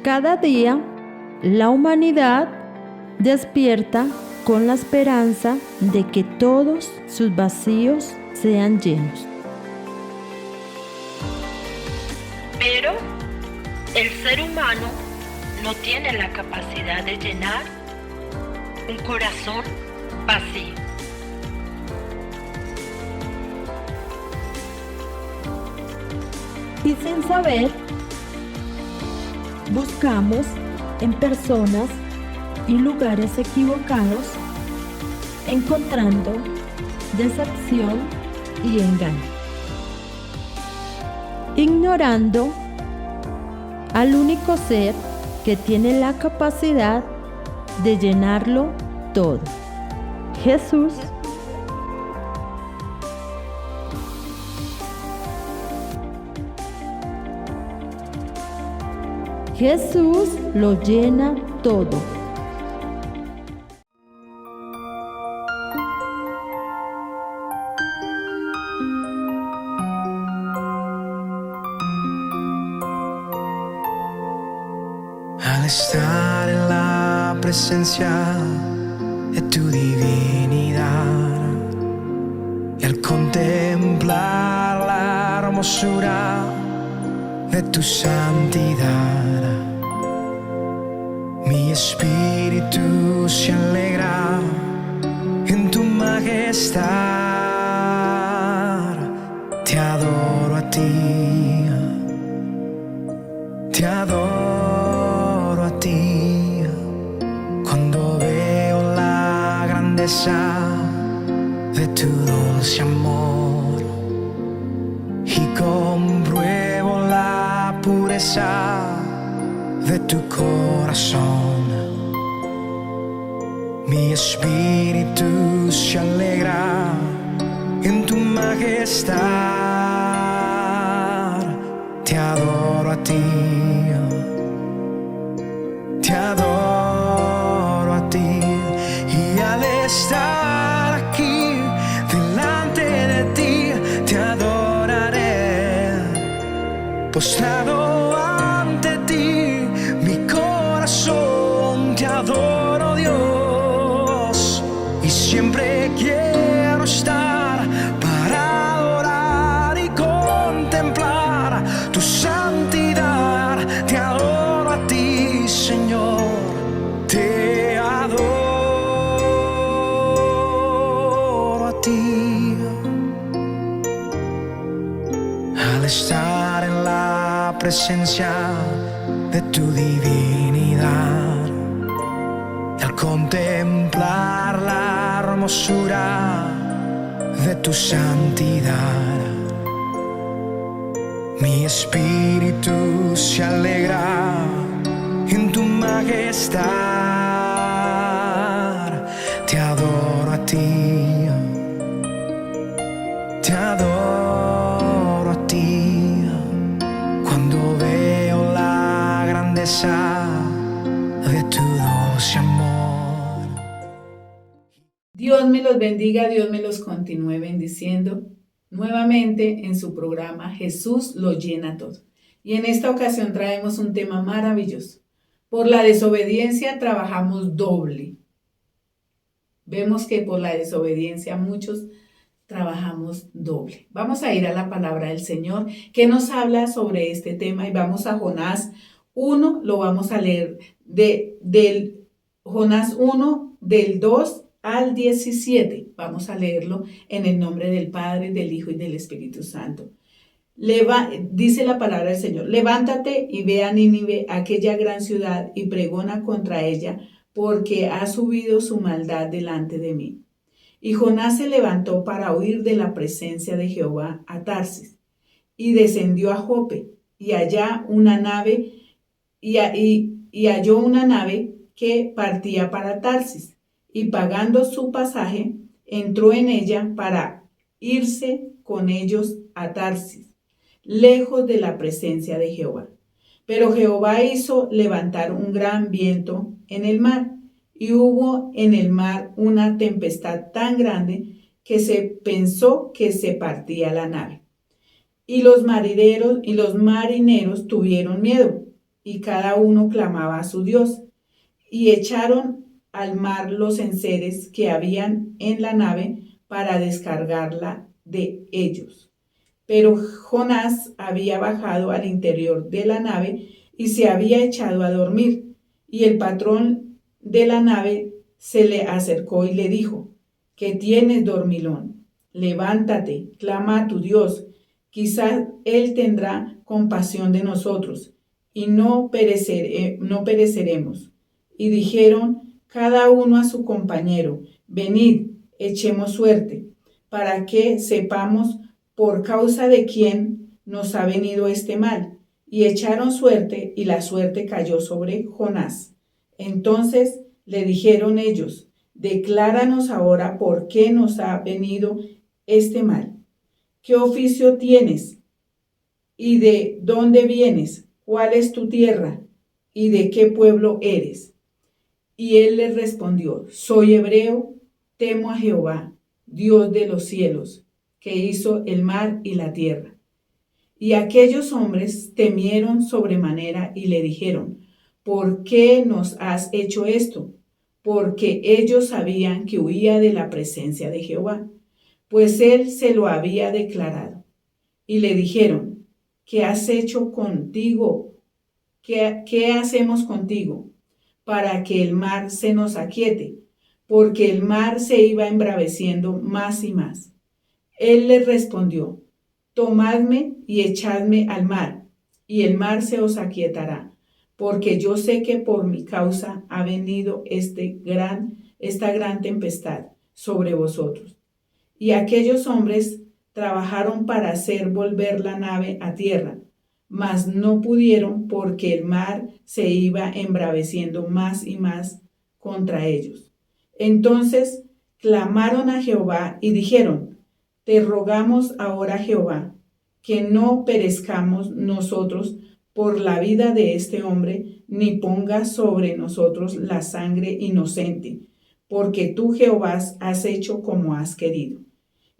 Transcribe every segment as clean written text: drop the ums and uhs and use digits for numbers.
Cada día, la humanidad despierta con la esperanza de que todos sus vacíos sean llenos. Pero el ser humano no tiene la capacidad de llenar un corazón vacío. Y sin saber, buscamos en personas y lugares equivocados, encontrando decepción y engaño, ignorando al único ser que tiene la capacidad de llenarlo todo, Jesús. Jesús lo llena todo. Al estar en la presencia de tu divinidad y al contemplar la hermosura de tu santidad, mi espíritu se alegra en tu majestad. Te adoro a ti, te adoro a ti. Cuando veo la grandeza de tu dulce amor y compruebo la pureza de tu corazón, mi espíritu se alegra en tu majestad. Te adoro a ti, te adoro a ti. Y al estar aquí delante de ti, te adoraré, postrado ante ti, mi corazón te adoro, Dios, y siempre quiero estar para adorar y contemplar tu santidad. Te adoro a ti, Señor, te adoro a ti. Al estar en la presencia de tu divinidad y al contemplar la hermosura de tu santidad, mi espíritu se alegra en tu majestad. Te adoro a ti, te adoro a ti. Cuando veo la grandeza de tu dulce amor. Dios me los bendiga, Dios me los continúe bendiciendo nuevamente en su programa Jesús lo llena todo. Y en esta ocasión traemos un tema maravilloso. Por la desobediencia trabajamos doble. Vemos que por la desobediencia muchos trabajamos doble. Vamos a ir a la palabra del Señor que nos habla sobre este tema y vamos a Jonás 1, lo vamos a leer del Jonás 1 del 2 al 17. Vamos a leerlo en el nombre del Padre, del Hijo y del Espíritu Santo. Dice la palabra del Señor: levántate y ve a Nínive, aquella gran ciudad, y pregona contra ella, porque ha subido su maldad delante de mí. Y Jonás se levantó para huir de la presencia de Jehová a Tarsis, y descendió a Jope, y halló una nave que partía para Tarsis, y pagando su pasaje, entró en ella para irse con ellos a Tarsis, lejos de la presencia de Jehová. Pero Jehová hizo levantar un gran viento en el mar, y hubo en el mar una tempestad tan grande que se pensó que se partía la nave. Y los marineros tuvieron miedo y cada uno clamaba a su Dios, y echaron al mar los enseres que habían en la nave para descargarla de ellos. Pero Jonás había bajado al interior de la nave y se había echado a dormir, y el patrón de la nave se le acercó y le dijo: ¿Qué tienes, dormilón? Levántate, clama a tu Dios, quizás Él tendrá compasión de nosotros, y no pereceremos. Y dijeron cada uno a su compañero: Venid, echemos suerte, para que sepamos por causa de quién nos ha venido este mal. Y echaron suerte, y la suerte cayó sobre Jonás. Entonces le dijeron ellos: Decláranos ahora por qué nos ha venido este mal. ¿Qué oficio tienes? ¿Y de dónde vienes? ¿Cuál es tu tierra? ¿Y de qué pueblo eres? Y él les respondió: Soy hebreo, temo a Jehová, Dios de los cielos, que hizo el mar y la tierra. Y aquellos hombres temieron sobremanera y le dijeron: ¿Por qué nos has hecho esto? Porque ellos sabían que huía de la presencia de Jehová, pues él se lo había declarado. Y le dijeron: ¿Qué has hecho contigo? ¿Qué hacemos contigo? Para que el mar se nos aquiete, porque el mar se iba embraveciendo más y más. Él les respondió: Tomadme y echadme al mar, y el mar se os aquietará, porque yo sé que por mi causa ha venido esta gran tempestad sobre vosotros. Y aquellos hombres trabajaron para hacer volver la nave a tierra, mas no pudieron, porque el mar se iba embraveciendo más y más contra ellos. Entonces clamaron a Jehová y dijeron: Te rogamos ahora, Jehová, que no perezcamos nosotros por la vida de este hombre, ni pongas sobre nosotros la sangre inocente, porque tú, Jehová, has hecho como has querido.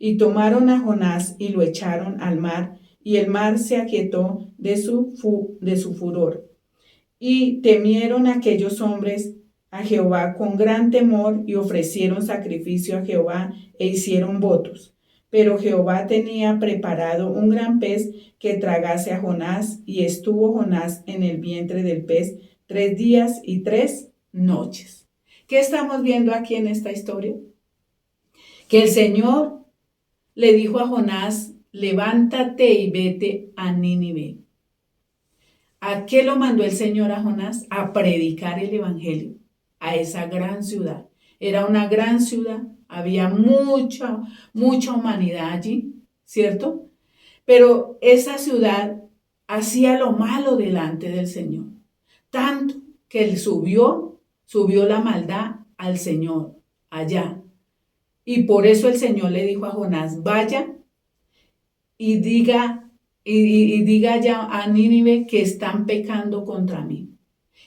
Y tomaron a Jonás y lo echaron al mar, y el mar se aquietó de su furor. Y temieron aquellos hombres a Jehová con gran temor, y ofrecieron sacrificio a Jehová e hicieron votos. Pero Jehová tenía preparado un gran pez que tragase a Jonás, y estuvo Jonás en el vientre del pez 3 días y 3 noches. ¿Qué estamos viendo aquí en esta historia? Que el Señor le dijo a Jonás: levántate y vete a Nínive. ¿A qué lo mandó el Señor a Jonás? A predicar el evangelio a esa gran ciudad. Era una gran ciudad, había mucha humanidad allí, ¿cierto? Pero esa ciudad hacía lo malo delante del Señor, tanto que él subió la maldad al Señor allá. Y por eso el Señor le dijo a Jonás: vaya y diga ya a Nínive que están pecando contra mí.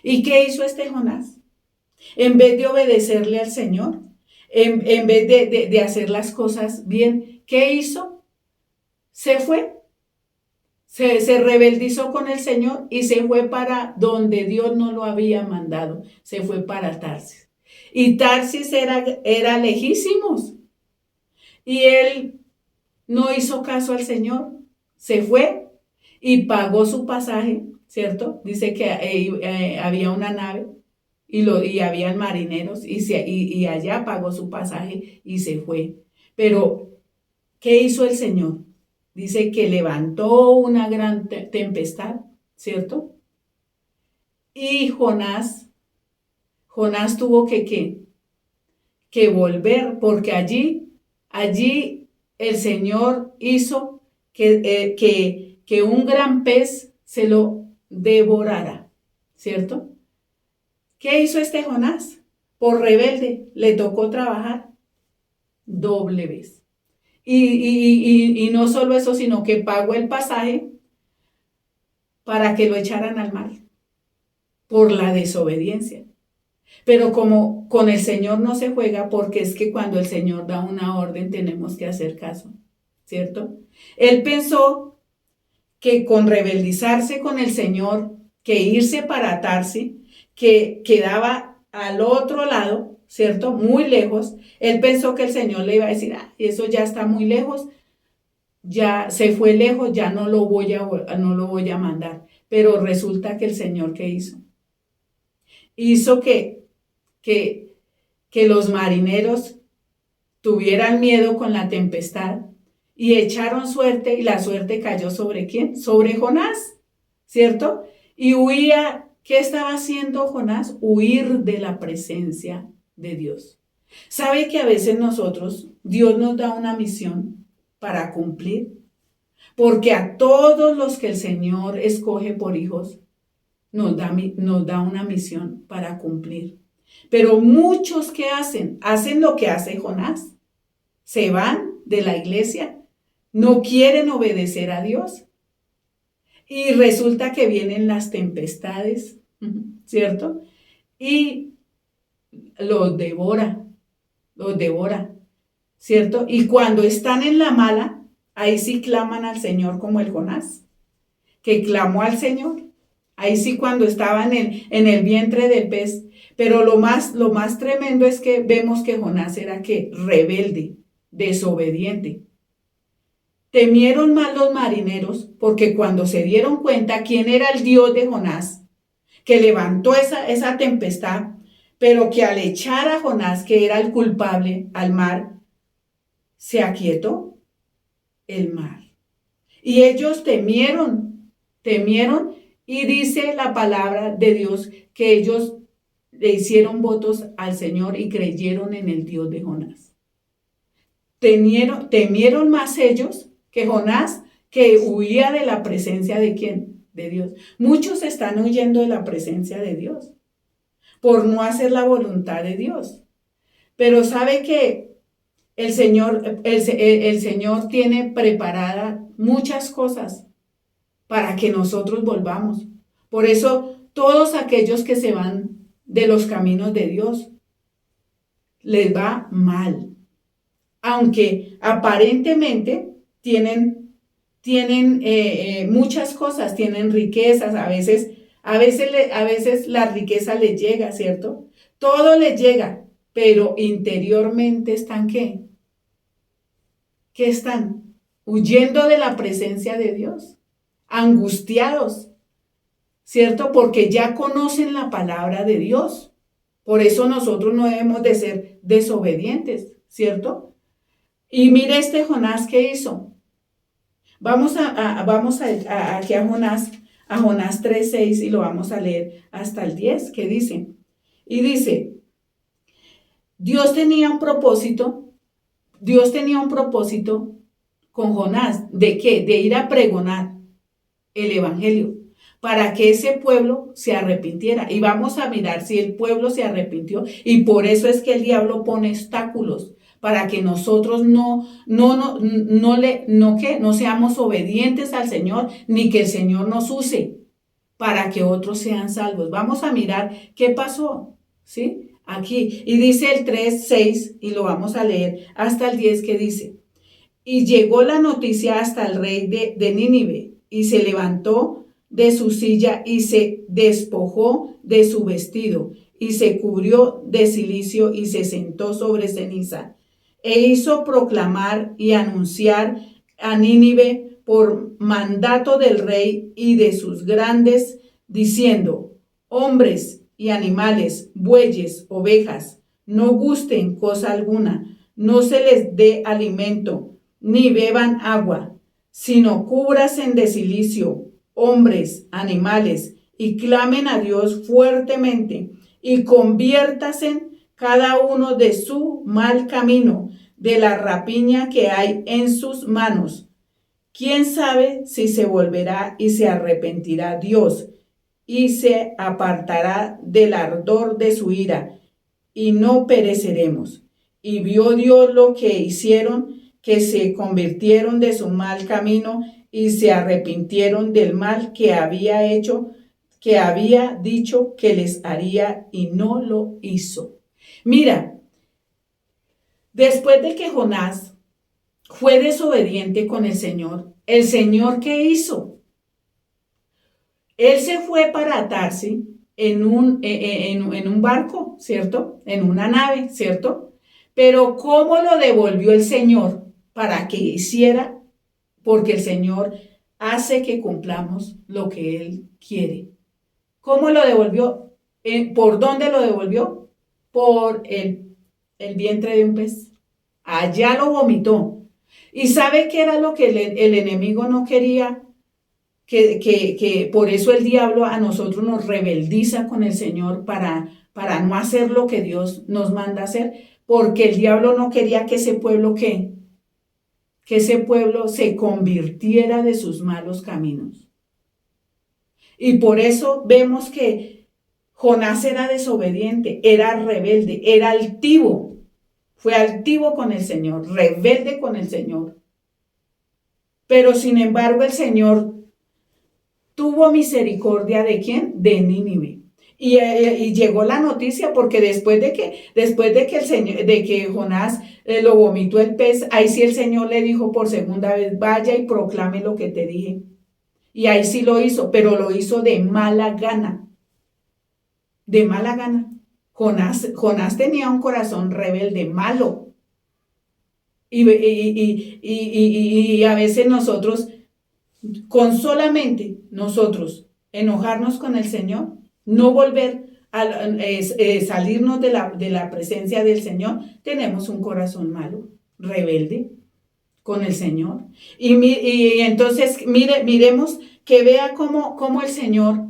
¿Y qué hizo este Jonás? En vez de obedecerle al Señor, en vez de hacer las cosas bien, ¿qué hizo? Se fue, se rebeldizó con el Señor y se fue para donde Dios no lo había mandado. Se fue para Tarsis. Y Tarsis era lejísimos. Y él no hizo caso al Señor. Se fue y pagó su pasaje, ¿cierto? Dice que había una nave y habían marineros y allá pagó su pasaje y se fue. Pero, ¿qué hizo el Señor? Dice que levantó una gran tempestad, ¿cierto? Y Jonás tuvo que volver, porque allí el Señor hizo que un gran pez se lo devorara, ¿cierto? ¿Qué hizo este Jonás? Por rebelde, le tocó trabajar doble vez. Y no solo eso, sino que pagó el pasaje para que lo echaran al mar por la desobediencia. Pero como con el Señor no se juega, porque es que cuando el Señor da una orden tenemos que hacer caso, ¿cierto? Él pensó que con rebeldizarse con el Señor que irse para Tarsis, que quedaba al otro lado, ¿cierto? Muy lejos. Él pensó que el Señor le iba a decir, eso ya está muy lejos, ya se fue lejos, ya no lo voy a mandar. Pero resulta que el Señor, ¿qué hizo? Hizo que los marineros tuvieran miedo con la tempestad y echaron suerte, y la suerte cayó ¿sobre quién? Sobre Jonás, ¿cierto? Y huía. ¿Qué estaba haciendo Jonás? Huir de la presencia de Dios. ¿Sabe que a veces Dios nos da una misión para cumplir? Porque a todos los que el Señor escoge por hijos, nos da una misión para cumplir. Pero muchos que hacen lo que hace Jonás. Se van de la iglesia, no quieren obedecer a Dios. Y resulta que vienen las tempestades, ¿cierto? Y los devora, ¿cierto? Y cuando están en la mala, ahí sí claman al Señor como el Jonás, que clamó al Señor. Ahí sí cuando estaba en el vientre del pez. Pero lo más tremendo es que vemos que Jonás era rebelde, desobediente. Temieron más los marineros porque cuando se dieron cuenta quién era el Dios de Jonás, que levantó esa tempestad, pero que al echar a Jonás, que era el culpable, al mar, se aquietó el mar. Y ellos temieron, y dice la palabra de Dios que ellos le hicieron votos al Señor y creyeron en el Dios de Jonás. Temieron más ellos que Jonás, que huía de la presencia de ¿quién? De Dios. Muchos están huyendo de la presencia de Dios por no hacer la voluntad de Dios. Pero sabe que el Señor tiene preparada muchas cosas para que nosotros volvamos. Por eso todos aquellos que se van de los caminos de Dios les va mal. Aunque aparentemente tienen muchas cosas, tienen riquezas, a veces la riqueza les llega, ¿cierto? Todo les llega, pero interiormente están ¿qué? ¿Qué están? Huyendo de la presencia de Dios, angustiados, ¿cierto? Porque ya conocen la palabra de Dios. Por eso nosotros no debemos de ser desobedientes, ¿cierto? Y mire Jonás, ¿qué hizo? Vamos aquí a Jonás 3:6 y lo vamos a leer hasta el 10, ¿qué dice? Y dice, Dios tenía un propósito con Jonás. ¿De qué? De ir a pregonar el evangelio para que ese pueblo se arrepintiera. Y vamos a mirar si el pueblo se arrepintió. Y por eso es que el diablo pone obstáculos para que nosotros no seamos obedientes al Señor, ni que el Señor nos use para que otros sean salvos. Vamos a mirar qué pasó, ¿sí? Aquí, y dice el 3:6, y lo vamos a leer hasta el 10, que dice, y llegó la noticia hasta el rey de Nínive, y se levantó de su silla, y se despojó de su vestido, y se cubrió de cilicio, y se sentó sobre ceniza, e hizo proclamar y anunciar a Nínive por mandato del rey y de sus grandes, diciendo, hombres y animales, bueyes, ovejas, no gusten cosa alguna, no se les dé alimento, ni beban agua, sino cúbrasen de cilicio, hombres, animales, y clamen a Dios fuertemente, y conviértasen cada uno de su mal camino, de la rapiña que hay en sus manos. ¿Quién sabe si se volverá y se arrepentirá Dios y se apartará del ardor de su ira, y no pereceremos? Y vio Dios lo que hicieron, que se convirtieron de su mal camino y se arrepintieron del mal que había hecho, que había dicho que les haría, y no lo hizo. Mira, después de que Jonás fue desobediente con el Señor ¿qué hizo? Él se fue para Tarsis en un barco, ¿cierto? En una nave, ¿cierto? Pero ¿cómo lo devolvió el Señor para que hiciera? Porque el Señor hace que cumplamos lo que Él quiere. ¿Cómo lo devolvió? ¿Por dónde lo devolvió? Por el vientre de un pez. Allá lo vomitó. ¿Y sabe qué era lo que el enemigo no quería? Que por eso el diablo a nosotros nos rebeldiza con el Señor para no hacer lo que Dios nos manda hacer, porque el diablo no quería que ese pueblo que ese pueblo se convirtiera de sus malos caminos. Y por eso vemos que Jonás era desobediente, era rebelde, era altivo, fue altivo con el Señor, rebelde con el Señor. Pero sin embargo el Señor tuvo misericordia ¿de quién? De Nínive. Y llegó la noticia porque después de que Jonás lo vomitó el pez, ahí sí el Señor le dijo por segunda vez, vaya y proclame lo que te dije. Y ahí sí lo hizo, pero lo hizo de mala gana. De mala gana. Jonás tenía un corazón rebelde, malo. Y a veces nosotros, con solamente nosotros enojarnos con el Señor, no volver a salirnos de la presencia del Señor, tenemos un corazón malo, rebelde con el Señor. Y entonces miremos que vea cómo el Señor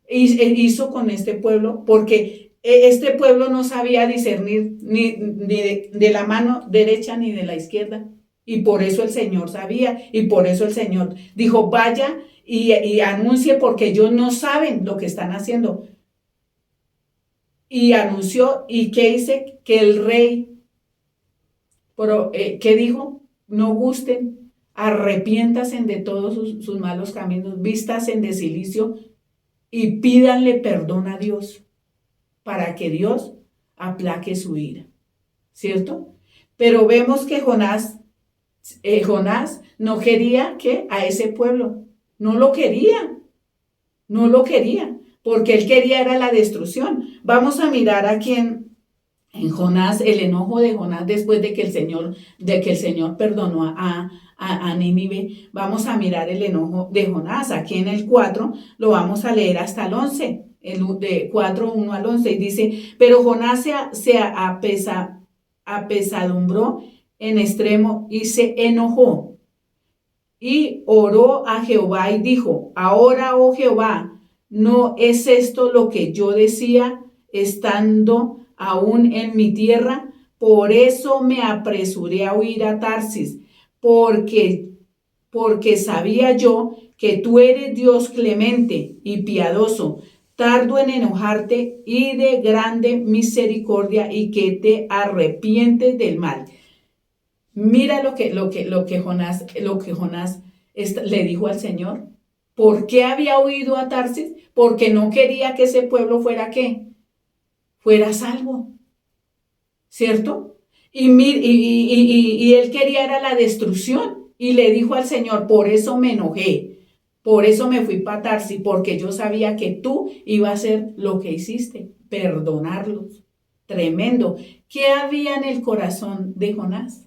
hizo con este pueblo, porque este pueblo no sabía discernir ni de la mano derecha ni de la izquierda. Y por eso el Señor sabía, y por eso el Señor dijo, vaya y anuncie, porque ellos no saben lo que están haciendo. Y anunció, ¿y qué dice? Que el rey, ¿qué dijo? No gusten, arrepiéntanse de todos sus malos caminos, vístanse de cilicio y pídanle perdón a Dios para que Dios aplaque su ira, ¿cierto? Pero vemos que Jonás no quería que a ese pueblo, no lo quería, porque él quería era la destrucción. Vamos a mirar aquí en Jonás, el enojo de Jonás después de que el Señor perdonó a Nínive. Vamos a mirar el enojo de Jonás. Aquí en el 4 lo vamos a leer hasta el 11, de 4, 1 al 11, y dice, pero Jonás se apesadumbró en extremo y se enojó y oró a Jehová y dijo, ahora, oh Jehová, ¿no es esto lo que yo decía estando aún en mi tierra? Por eso me apresuré a huir a Tarsis, porque sabía yo que tú eres Dios clemente y piadoso, tardo en enojarte y de grande misericordia, y que te arrepientes del mal. Mira lo que Jonás le dijo al Señor. ¿Por qué había huido a Tarsis? Porque no quería que ese pueblo fuera ¿qué? Fuera salvo, ¿cierto? Y él quería era la destrucción, y le dijo al Señor, por eso me enojé, por eso me fui para Tarsis, porque yo sabía que tú ibas a hacer lo que hiciste, perdonarlos. Tremendo. ¿Qué había en el corazón de Jonás?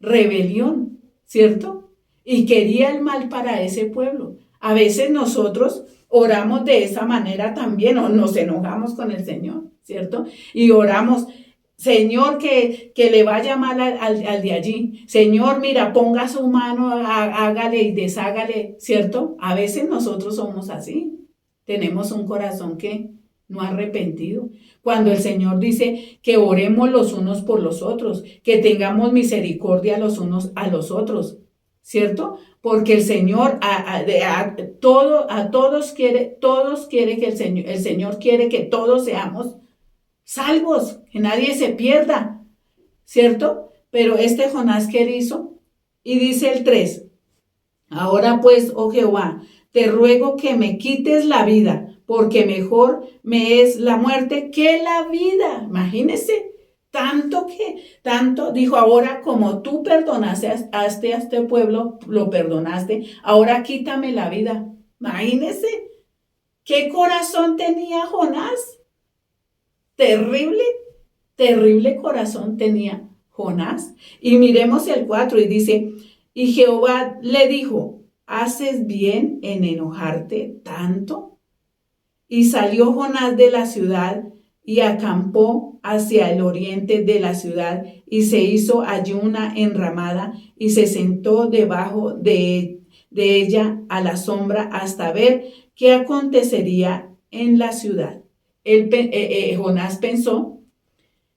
Rebelión, ¿cierto? Y quería el mal para ese pueblo. A veces nosotros oramos de esa manera también, o nos enojamos con el Señor, ¿cierto? Y oramos, Señor, que le vaya mal al de allí. Señor, mira, ponga su mano, hágale y deshágale, ¿cierto? A veces nosotros somos así. Tenemos un corazón que no arrepentido. Cuando el Señor dice que oremos los unos por los otros, que tengamos misericordia los unos a los otros, ¿cierto? Porque el Señor a todos quiere que el Señor quiere que todos seamos salvos, que nadie se pierda, ¿cierto? Pero Jonás, ¿qué hizo? Y dice el 3, ahora pues, oh Jehová, te ruego que me quites la vida, porque mejor me es la muerte que la vida. Imagínense, tanto dijo, ahora como tú perdonaste a este pueblo, lo perdonaste, ahora quítame la vida, Imagínense qué corazón tenía Jonás. Terrible, terrible corazón tenía Jonás. Y miremos el 4 y dice, y Jehová le dijo, ¿haces bien en enojarte tanto? Y salió Jonás de la ciudad y acampó hacia el oriente de la ciudad y se hizo allí una enramada y se sentó debajo de ella a la sombra hasta ver qué acontecería en la ciudad. Jonás pensó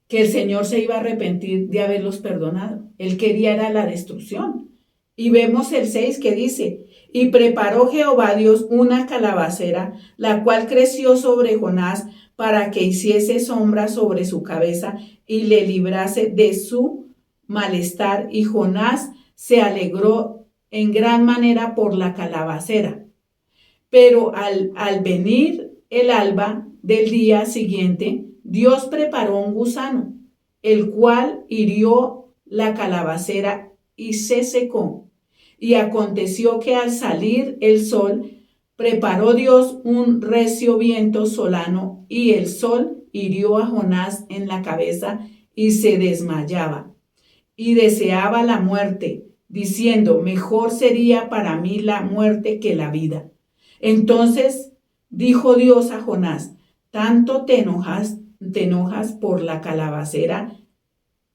que el Señor se iba a arrepentir de haberlos perdonado. Él quería era la destrucción. Y vemos el 6 que dice, y preparó Jehová Dios una calabacera, la cual creció sobre Jonás para que hiciese sombra sobre su cabeza y le librase de su malestar. Y Jonás se alegró en gran manera por la calabacera. Pero al venir el alba del día siguiente, Dios preparó un gusano, el cual hirió la calabacera y se secó. Y aconteció que al salir el sol, preparó Dios un recio viento solano, y el sol hirió a Jonás en la cabeza y se desmayaba. Y deseaba la muerte, diciendo, mejor sería para mí la muerte que la vida. Entonces dijo Dios a Jonás, ¿tanto te enojas por la calabacera?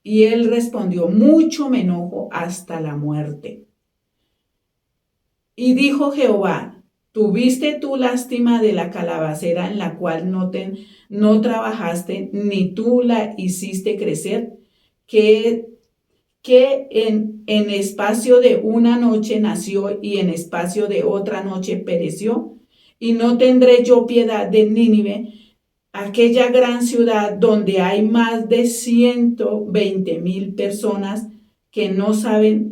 Y él respondió, mucho me enojo hasta la muerte. Y dijo Jehová, ¿tuviste tú lástima de la calabacera en la cual no trabajaste, ni tú la hiciste crecer? Que en espacio de una noche nació y en espacio de otra noche pereció. Y no tendré yo piedad de Nínive, aquella gran ciudad donde hay más de 120,000 personas que no saben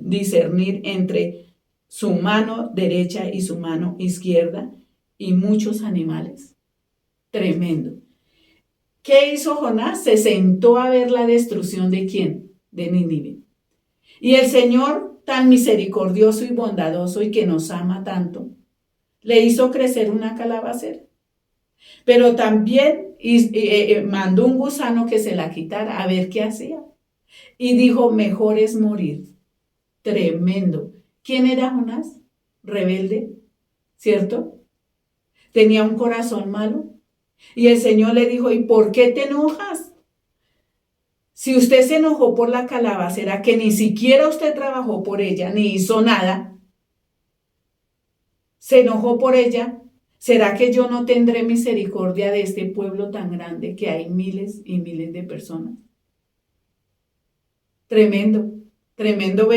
discernir entre su mano derecha y su mano izquierda, y muchos animales. Tremendo. ¿Qué hizo Jonás? Se sentó a ver la destrucción ¿de quién? De Nínive. Y el Señor, tan misericordioso y bondadoso y que nos ama tanto, le hizo crecer una calabacera. Pero también mandó un gusano que se la quitara a ver qué hacía. Y dijo, mejor es morir. Tremendo. ¿Quién era Jonás? Rebelde, ¿cierto? Tenía un corazón malo. Y el Señor le dijo, ¿y por qué te enojas? Si usted se enojó por la calabacera, que ni siquiera usted trabajó por ella, ni hizo nada, se enojó por ella, ¿será que yo no tendré misericordia de este pueblo tan grande que hay miles y miles de personas? Tremendo, tremendo.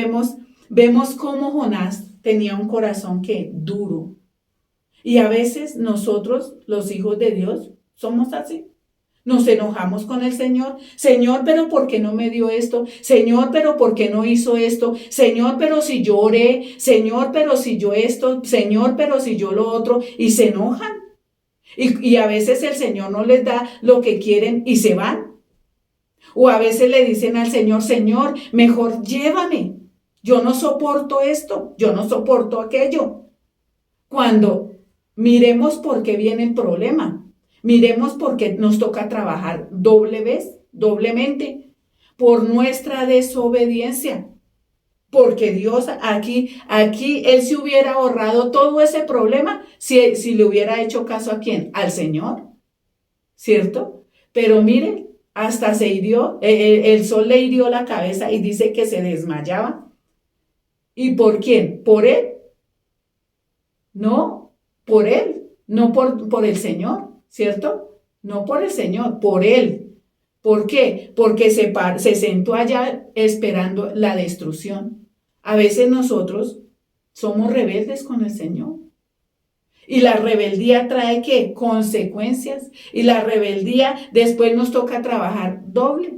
Vemos cómo Jonás tenía un corazón que duro. Y a veces nosotros, los hijos de Dios, somos así. Nos enojamos con el Señor. Señor, pero ¿por qué no me dio esto? Señor, pero ¿por qué no hizo esto? Señor, pero si yo oré. Señor, pero si yo esto. Señor, pero si yo lo otro. Y se enojan. Y a veces el Señor no les da lo que quieren y se van. O a veces le dicen al Señor, Señor, mejor llévame. Yo no soporto esto. Yo no soporto aquello. Cuando miremos por qué viene el problema. Miremos por qué nos toca trabajar doblemente, por nuestra desobediencia. Porque Dios aquí Él se hubiera ahorrado todo ese problema si le hubiera hecho caso ¿a quién? Al Señor, ¿cierto? Pero miren, hasta se hirió, el sol le hirió la cabeza y dice que se desmayaba. ¿Y por quién? ¿Por él? No, por él, no por el Señor, ¿cierto? No por el Señor, por él. ¿Por qué? Porque se sentó allá esperando la destrucción. A veces nosotros somos rebeldes con el Señor. Y la rebeldía trae ¿qué? Consecuencias. Y la rebeldía después nos toca trabajar doble.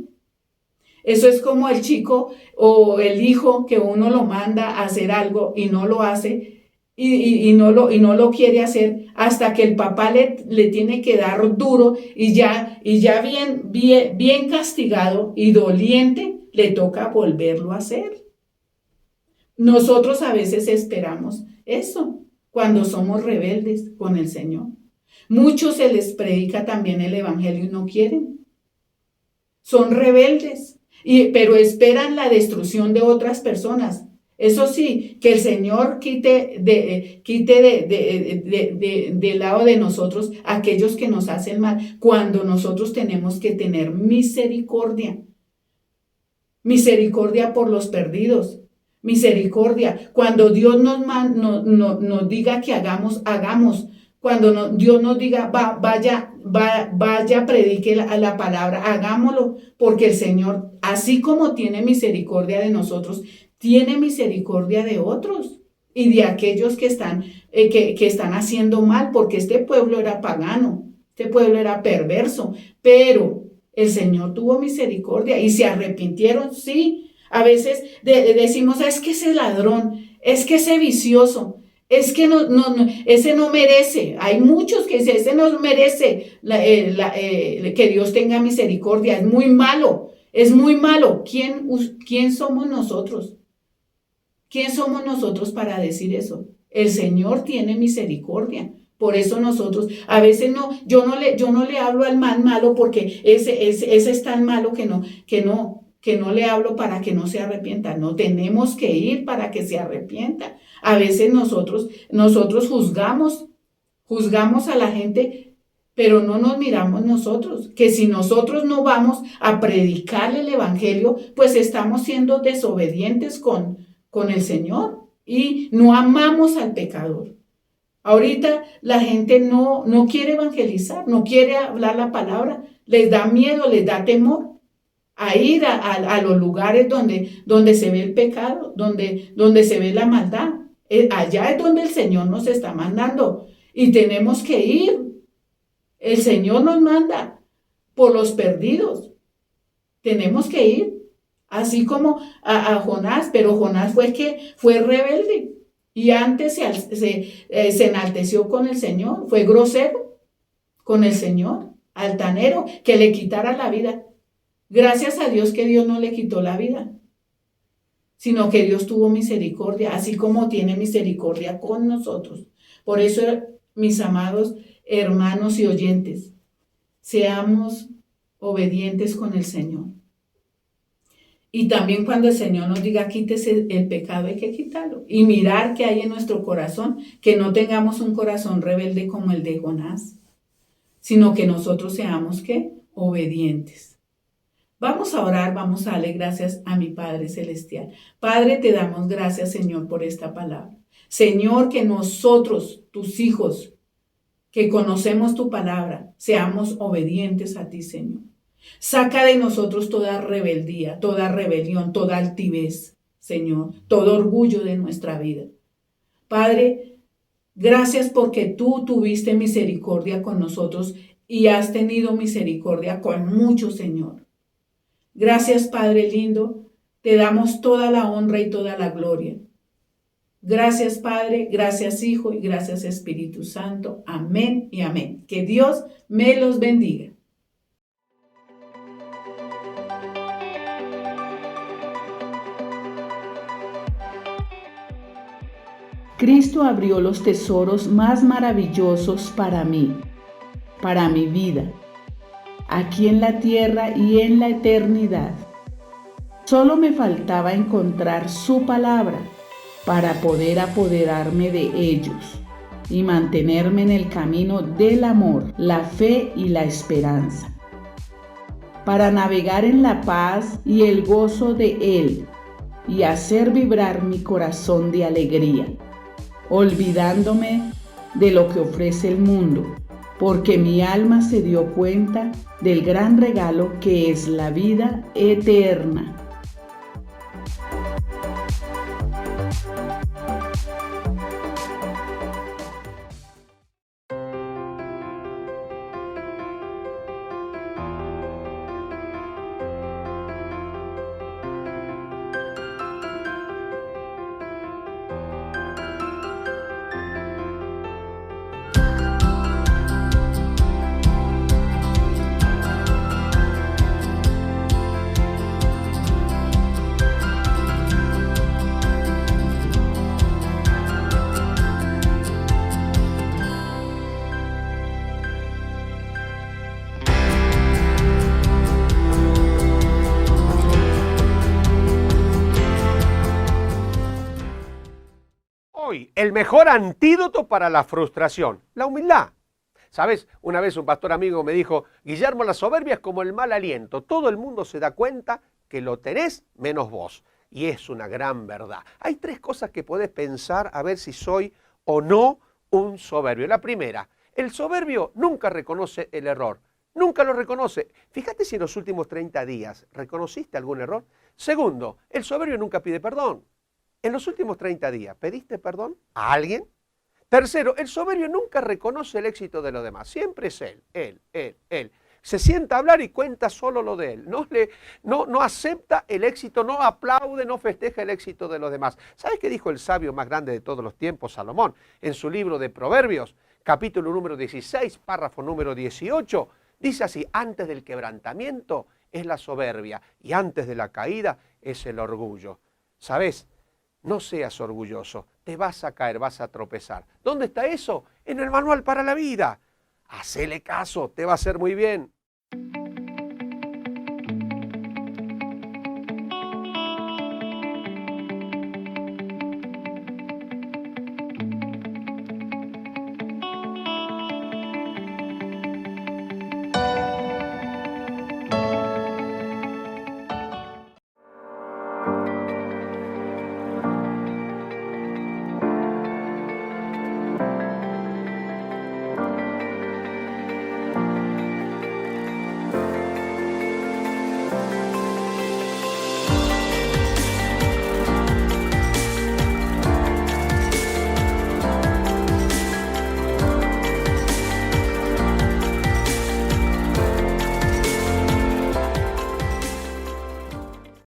Eso es como el chico o el hijo que uno lo manda a hacer algo y no lo hace. Y no lo quiere hacer hasta que el papá le tiene que dar duro y ya bien castigado y doliente le toca volverlo a hacer. Nosotros a veces esperamos eso. cuando somos rebeldes con el Señor. Muchos se les predica también el evangelio y no quieren. Son rebeldes, pero esperan la destrucción de otras personas. Eso sí, que el Señor quite del lado de nosotros aquellos que nos hacen mal, cuando nosotros tenemos que tener misericordia. Misericordia por los perdidos. Misericordia. Cuando Dios nos diga que hagamos. Cuando Dios nos diga, vaya, predique la palabra, hagámoslo, porque el Señor, así como tiene misericordia de nosotros, tiene misericordia de otros y de aquellos que están haciendo mal, porque este pueblo era pagano, este pueblo era perverso, pero el Señor tuvo misericordia y se arrepintieron, sí. A veces decimos, es que ese ladrón, es que ese vicioso, es que ese no merece. Hay muchos que dicen, ese no merece que Dios tenga misericordia, es muy malo, es muy malo. ¿Quién somos nosotros? ¿Quién somos nosotros para decir eso? El Señor tiene misericordia. Por eso nosotros, a veces yo no le hablo al más malo porque ese es tan malo que no le hablo para que no se arrepienta. No, tenemos que ir para que se arrepienta. A veces nosotros juzgamos a la gente, pero no nos miramos nosotros. Que si nosotros no vamos a predicar el evangelio, pues estamos siendo desobedientes con el Señor y no amamos al pecador. Ahorita la gente no quiere evangelizar, no quiere hablar la palabra, les da miedo, les da temor a ir a los lugares donde se ve el pecado, donde se ve la maldad. Allá es donde el Señor nos está mandando y tenemos que ir. El Señor nos manda por los perdidos. Tenemos que ir, así como a Jonás, pero Jonás fue rebelde y antes se enalteció con el Señor, fue grosero con el Señor, altanero, que le quitara la vida. Gracias a Dios que Dios no le quitó la vida, sino que Dios tuvo misericordia, así como tiene misericordia con nosotros. Por eso, mis amados hermanos y oyentes, seamos obedientes con el Señor. Y también cuando el Señor nos diga, quítese el pecado, hay que quitarlo. Y mirar qué hay en nuestro corazón, que no tengamos un corazón rebelde como el de Jonás, sino que nosotros seamos, ¿qué? Obedientes. Vamos a orar, vamos a darle gracias a mi Padre Celestial. Padre, te damos gracias, Señor, por esta palabra. Señor, que nosotros, tus hijos, que conocemos tu palabra, seamos obedientes a ti, Señor. Saca de nosotros toda rebeldía, toda rebelión, toda altivez, Señor, todo orgullo de nuestra vida. Padre, gracias porque tú tuviste misericordia con nosotros y has tenido misericordia con muchos, Señor. Gracias, Padre lindo, te damos toda la honra y toda la gloria. Gracias, Padre, gracias, Hijo y gracias, Espíritu Santo. Amén y amén. Que Dios me los bendiga. Cristo abrió los tesoros más maravillosos para mí, para mi vida, aquí en la tierra y en la eternidad. Solo me faltaba encontrar su palabra para poder apoderarme de ellos y mantenerme en el camino del amor, la fe y la esperanza, para navegar en la paz y el gozo de Él y hacer vibrar mi corazón de alegría, olvidándome de lo que ofrece el mundo, porque mi alma se dio cuenta del gran regalo que es la vida eterna. el mejor antídoto para la frustración, la humildad. ¿Sabes? Una vez un pastor amigo me dijo, Guillermo, la soberbia es como el mal aliento. Todo el mundo se da cuenta que lo tenés menos vos. Y es una gran verdad. Hay 3 cosas que podés pensar a ver si soy o no un soberbio. La primera, el soberbio nunca reconoce el error. Nunca lo reconoce. Fíjate si en los últimos 30 días reconociste algún error. Segundo, el soberbio nunca pide perdón. En los últimos 30 días, ¿pediste perdón a alguien? Tercero, el soberbio nunca reconoce el éxito de los demás. Siempre es él. Se sienta a hablar y cuenta solo lo de él. No acepta el éxito, no aplaude, no festeja el éxito de los demás. ¿Sabes qué dijo el sabio más grande de todos los tiempos, Salomón? En su libro de Proverbios, capítulo número 16, párrafo número 18, dice así, antes del quebrantamiento es la soberbia y antes de la caída es el orgullo. ¿Sabes? No seas orgulloso, te vas a caer, vas a tropezar. ¿Dónde está eso? En el manual para la vida. Hacele caso, te va a hacer muy bien.